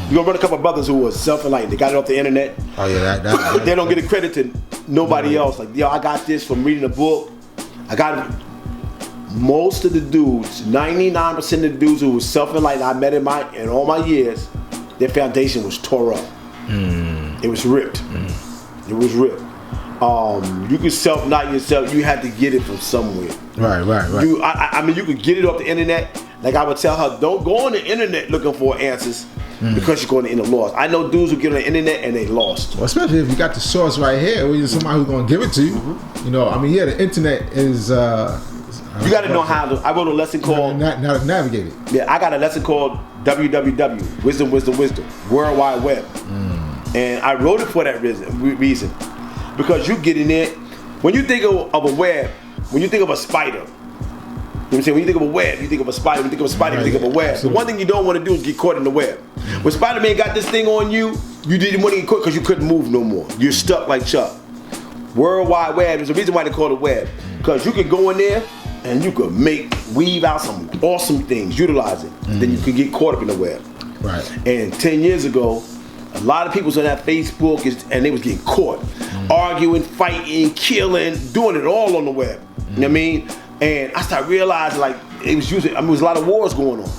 You're gonna run a couple of brothers who were self-enlightened. They got it off the internet. Oh yeah, that They don't get a credit to nobody else. Like, yo, I got this from reading a book. I got it. Most of the dudes, 99% of the dudes who were self-enlightened, I met in all my years, their foundation was tore up. It was ripped. It was ripped. You could self-enlighten yourself. You had to get it from somewhere. Right. I mean, you could get it off the internet. Like I would tell her, don't go on the internet looking for answers because you're going to end up lost. I know dudes who get on the internet and they lost. Well, especially if you got the source right here, or you're somebody who's going to give it to you. You know, I mean, yeah, the internet is. You got to know how to. I wrote a lesson called. Now to navigate it. Yeah, I got a lesson called WWW, Wisdom, World Wide Web. And I wrote it for that reason. Because you get in there, when you think of a web, when you think of a spider, you know what I'm saying? When you think of a web, you think of a spider. When you think of a spider, you think of a web. Absolutely. The one thing you don't want to do is get caught in the web. When Spider-Man got this thing on you, you didn't want to get caught because you couldn't move no more. You're stuck like Chuck. World Wide Web, there's a reason why they call it web. Because you could go in there and you could weave out some awesome things, utilize it. Then you could get caught up in the web. Right. And 10 years ago, a lot of people was on that Facebook and they was getting caught. Arguing, fighting, killing, doing it all on the web. You know what I mean? And I started realizing like it was there was a lot of wars going on.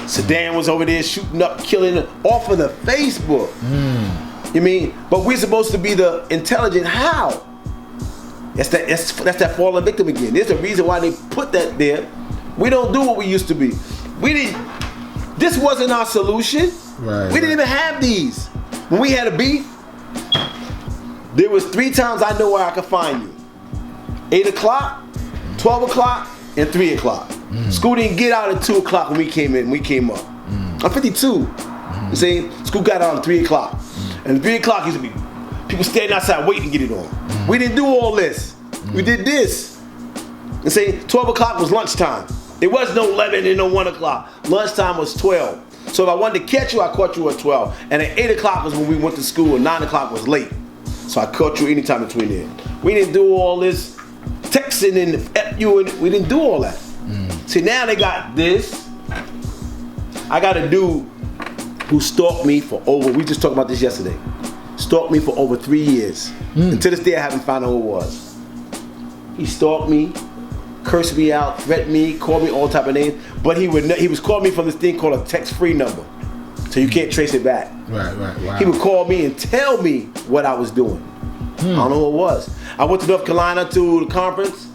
Saddam was over there shooting up, killing off of the Facebook. You know what I mean? But we're supposed to be the intelligent how? That's that fallen victim again. There's a reason why they put that there. We don't do what we used to be. This wasn't our solution. Right. We didn't even have these. When we had a beef, there was 3 times I know where I could find you. 8 o'clock, 12 o'clock, and 3 o'clock. School didn't get out at 2 o'clock when we came up. I'm 52. You see? School got out at 3 o'clock. And at 3 o'clock used to be people standing outside waiting to get it on. We didn't do all this. We did this. And say 12 o'clock was lunchtime. There was no 11 and no 1 o'clock. Lunchtime was 12. So if I wanted to catch you, I caught you at 12. And at 8 o'clock was when we went to school, and 9 o'clock was late. So I caught you anytime between there. We didn't do all this texting and F you, and we didn't do all that. See, now they got this. I got a dude who stalked me for we just talked about this yesterday. Stalked me for over 3 years. And to this day, I haven't found out who it was. He stalked me, cursed me out, threatened me, called me all type of names. But he was calling me from this thing called a text-free number. So you can't trace it back. Right. Wow. He would call me and tell me what I was doing. I don't know what it was. I went to North Carolina to the conference.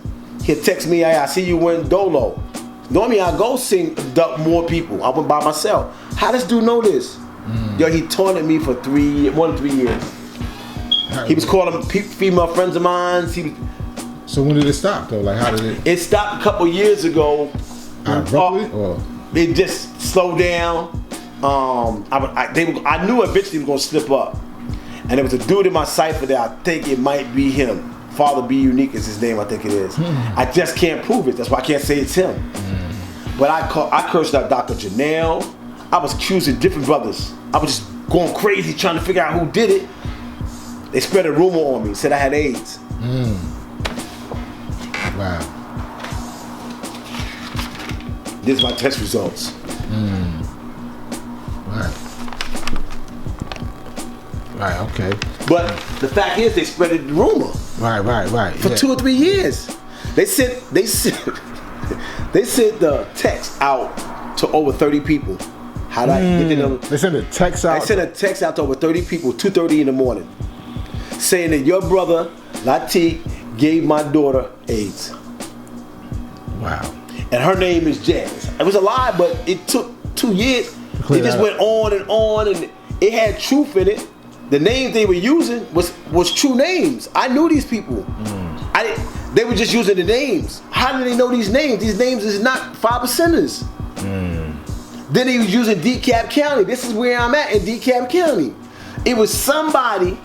He'd text me, "I see you went dolo." Normally I go duck more people. I went by myself. How does dude know this? Yo, he taunted me for more than 3 years. He was calling female friends of mine. So when did it stop though? Like how did it? It stopped a couple years ago. Abruptly? Or? It just slowed down. I knew eventually it was gonna slip up. And there was a dude in my cipher that I think it might be him. Father Be Unique is his name, I think it is. I just can't prove it. That's why I can't say it's him. But I cursed out Dr. Janelle. I was accusing different brothers. I was just going crazy trying to figure out who did it. They spread a rumor on me, said I had AIDS. Wow. This is my test results. Right, okay. But the fact is, they spread the rumor. Right. For 2 or 3 years. They sent the text out to over 30 people. How did I get them? They sent a text out? They sent a text out to over 30 people, 2:30 in the morning, saying that your brother, Latik, gave my daughter AIDS. Wow. And her name is Jazz. It was a lie, but it took 2 years. It just went on, and it had truth in it. The names they were using was true names. I knew these people. They were just using the names. How did they know these names? These names is not 5%ers. Then he was using DeKalb County. This is where I'm at in DeKalb County. It was somebody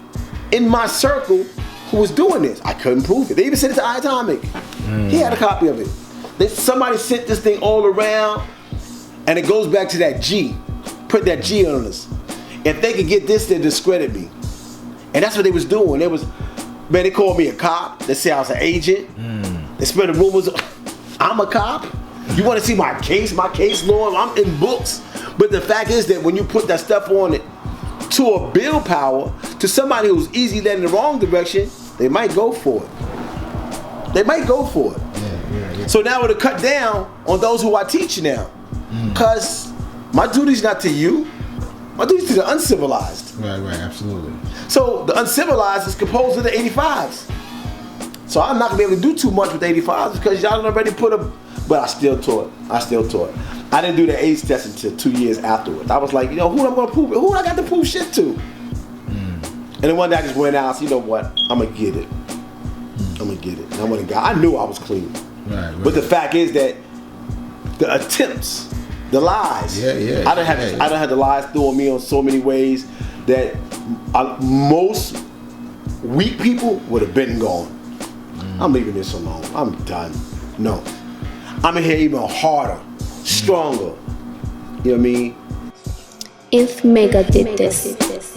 in my circle who was doing this. I couldn't prove it. They even sent it to Atomic. He had a copy of it. Somebody sent this thing all around, and it goes back to that G. Put that G on us. If they could get this, they'd discredit me. And that's what they was doing. They called me a cop. They said I was an agent. They spread the rumors. I'm a cop. You want to see my case law? I'm in books. But the fact is that when you put that stuff on it, to a willpower, to somebody who's easy led in the wrong direction, they might go for it. They might go for it. Yeah. So now we're to cut down on those who I teach now. Because my duty's not to you. My duty's to the uncivilized. Right, absolutely. So the uncivilized is composed of the 85s. So I'm not gonna be able to do too much with the 85s because y'all already put a. But I still taught. I didn't do the AIDS test until 2 years afterwards. I was like, who am I gonna prove? Who I got to prove shit to? And then one day I just went out. So you know what? I'm gonna get it. And I'm gonna go. I knew I was clean. Right. But the fact is that the attempts, the lies. Yeah. I done had the lies thrown on me on so many ways that most weak people would have been gone. I'm leaving this alone. I'm done. No. I'm in here even harder, stronger. You know what I mean? If Mecca did this.